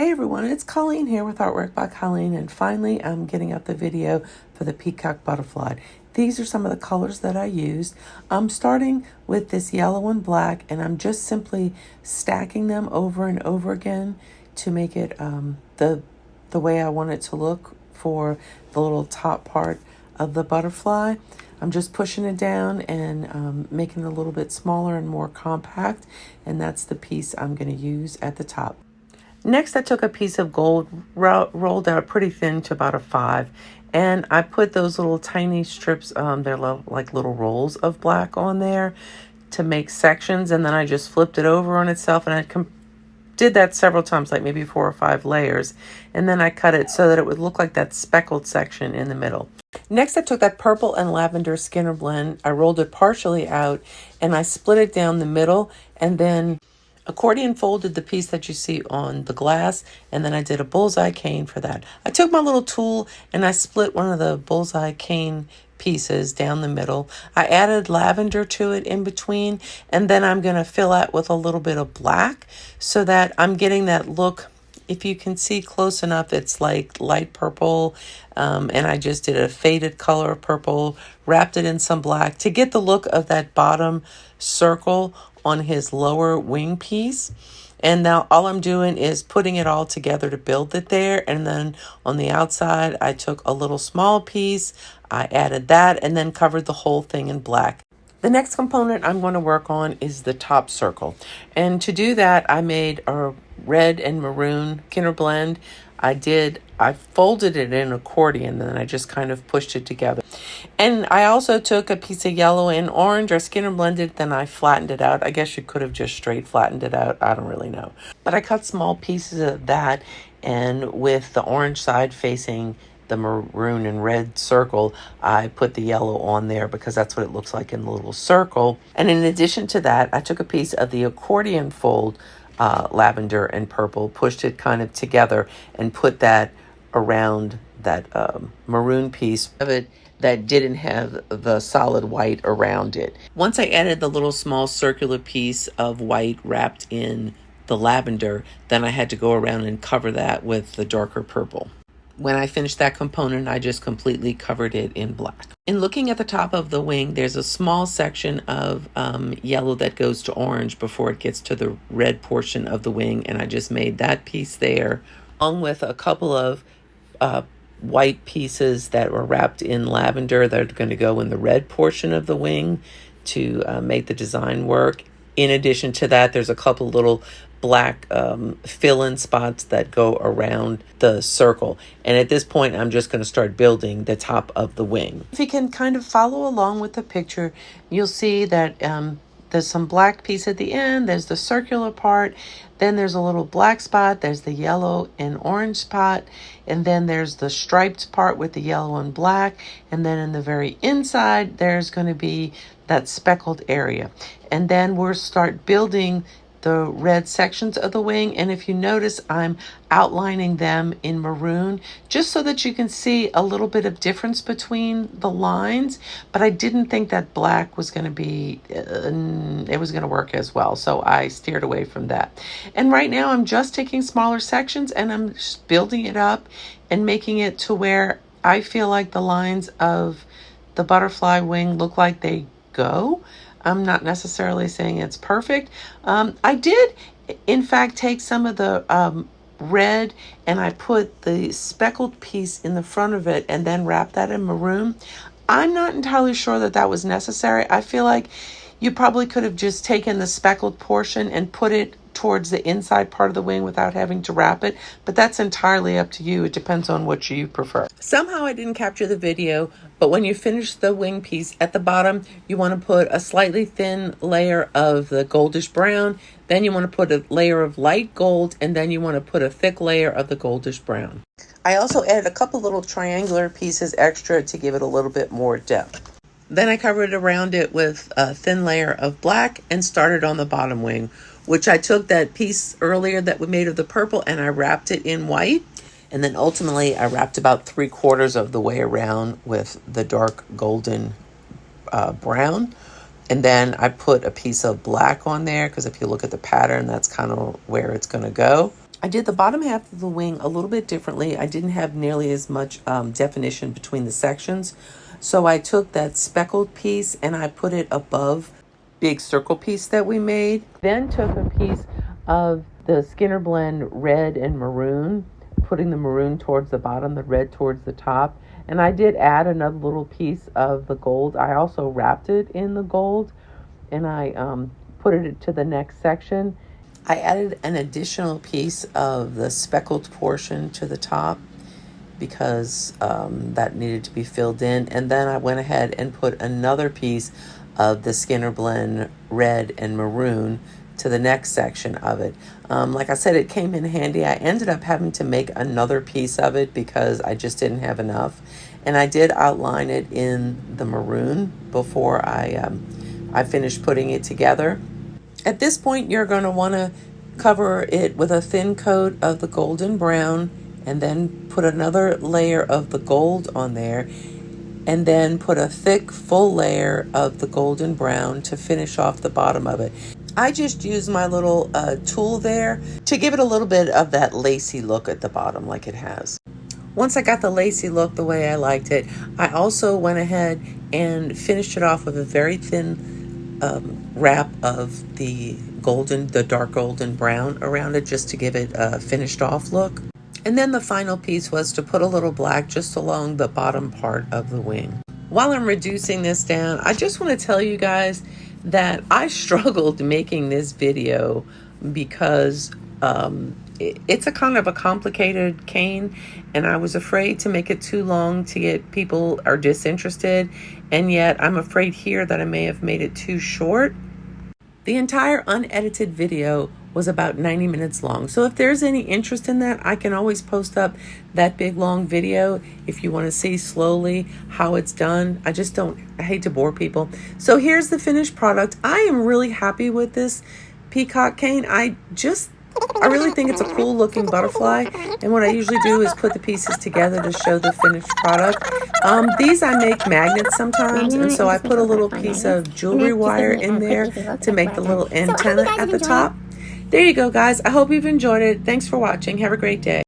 Hey everyone, it's Colleen here with Artwork by Colleen, and finally I'm getting up the video for the Peacock Butterfly. These are some of the colors that I used. I'm starting with this yellow and black, and I'm just simply stacking them over and over again to make it the way I want it to look for the little top part of the butterfly. I'm just pushing it down and making it a little bit smaller and more compact, and that's the piece I'm going to use at the top. Next, I took a piece of gold, rolled out pretty thin to about a 5, and I put those little tiny strips, they're like little rolls of black on there to make sections, and then I just flipped it over on itself, and I did that several times, like maybe 4 or 5 layers, and then I cut it so that it would look like that speckled section in the middle. Next, I took that purple and lavender Skinner blend, I rolled it partially out, and I split it down the middle, and then accordion folded the piece that you see on the glass, and then I did a bullseye cane for that. I took my little tool and I split one of the bullseye cane pieces down the middle. I added lavender to it in between, and then I'm going to fill out with a little bit of black so that I'm getting that look. If you can see close enough, it's like light purple, and I just did a faded color of purple, wrapped it in some black to get the look of that bottom circle on his lower wing piece. And now all I'm doing is putting it all together to build it there. And then on the outside, I took a little small piece, I added that, and then covered the whole thing in black. The next component I'm going to work on is the top circle. And to do that, I made a red and maroon Kinder blend. I folded it in accordion, and then I just kind of pushed it together. And I also took a piece of yellow and orange, or Skinner blended, then I flattened it out. I guess you could have just straight flattened it out. I don't really know. But I cut small pieces of that, and with the orange side facing the maroon and red circle, I put the yellow on there because that's what it looks like in the little circle. And in addition to that, I took a piece of the accordion fold, lavender and purple, pushed it kind of together and put that around that maroon piece of it that didn't have the solid white around it. Once I added the little small circular piece of white wrapped in the lavender, then I had to go around and cover that with the darker purple. When I finished that component, I just completely covered it in black. In looking at the top of the wing, there's a small section of yellow that goes to orange before it gets to the red portion of the wing, and I just made that piece there, along with a couple of white pieces that were wrapped in lavender that are going to go in the red portion of the wing to make the design work. In addition to that, there's a couple little black fill-in spots that go around the circle. And at this point, I'm just going to start building the top of the wing. If you can kind of follow along with the picture, you'll see that there's some black piece at the end, there's the circular part, then there's a little black spot, there's the yellow and orange spot, and then there's the striped part with the yellow and black, and then in the very inside, there's going to be that speckled area. And then we'll start building the red sections of the wing, and if you notice, I'm outlining them in maroon just so that you can see a little bit of difference between the lines, but I didn't think that black was going to be it was going to work as well, so I steered away from that. And right now I'm just taking smaller sections and I'm just building it up and making it to where I feel like the lines of the butterfly wing look like they go. I'm not necessarily saying it's perfect. I did, in fact, take some of the red and I put the speckled piece in the front of it and then wrap that in maroon. I'm not entirely sure that that was necessary. I feel like you probably could have just taken the speckled portion and put it towards the inside part of the wing without having to wrap it, but that's entirely up to you. It depends on what you prefer. Somehow I didn't capture the video, but when you finish the wing piece at the bottom, you want to put a slightly thin layer of the goldish brown, then you want to put a layer of light gold, and then you want to put a thick layer of the goldish brown. I also added a couple little triangular pieces extra to give it a little bit more depth. Then I covered around it with a thin layer of black and started on the bottom wing, which I took that piece earlier that we made of the purple and I wrapped it in white. And then ultimately I wrapped about 3/4 of the way around with the dark golden brown. And then I put a piece of black on there because if you look at the pattern, that's kind of where it's going to go. I did the bottom half of the wing a little bit differently. I didn't have nearly as much definition between the sections. So I took that speckled piece and I put it above big circle piece that we made. Then took a piece of the Skinner Blend red and maroon, putting the maroon towards the bottom, the red towards the top. And I did add another little piece of the gold. I also wrapped it in the gold and I put it to the next section. I added an additional piece of the speckled portion to the top because that needed to be filled in. And then I went ahead and put another piece of the Skinner Blend red and maroon to the next section of it. Like I said, it came in handy. I ended up having to make another piece of it because I just didn't have enough. And I did outline it in the maroon before I finished putting it together. At this point, you're going to want to cover it with a thin coat of the golden brown and then put another layer of the gold on there and then put a thick full layer of the golden brown to finish off the bottom of it. I just used my little tool there to give it a little bit of that lacy look at the bottom like it has. Once I got the lacy look the way I liked it, I also went ahead and finished it off with a very thin wrap of the dark golden brown around it just to give it a finished off look. And then the final piece was to put a little black just along the bottom part of the wing. While I'm reducing this down, I just want to tell you guys that I struggled making this video because it's a kind of a complicated cane and I was afraid to make it too long to get people are disinterested, and yet I'm afraid here that I may have made it too short. The entire unedited video was about 90 minutes long, so if there's any interest in that, I can always post up that big long video if you want to see slowly how it's done. I hate to bore people. So here's the finished product. I am really happy with this peacock cane. I really think it's a cool looking butterfly, and what I usually do is put the pieces together to show the finished product. These I make magnets sometimes, and so I put a little piece of jewelry wire in there to make the little antenna at the top. There you go, guys. I hope you've enjoyed it. Thanks for watching. Have a great day.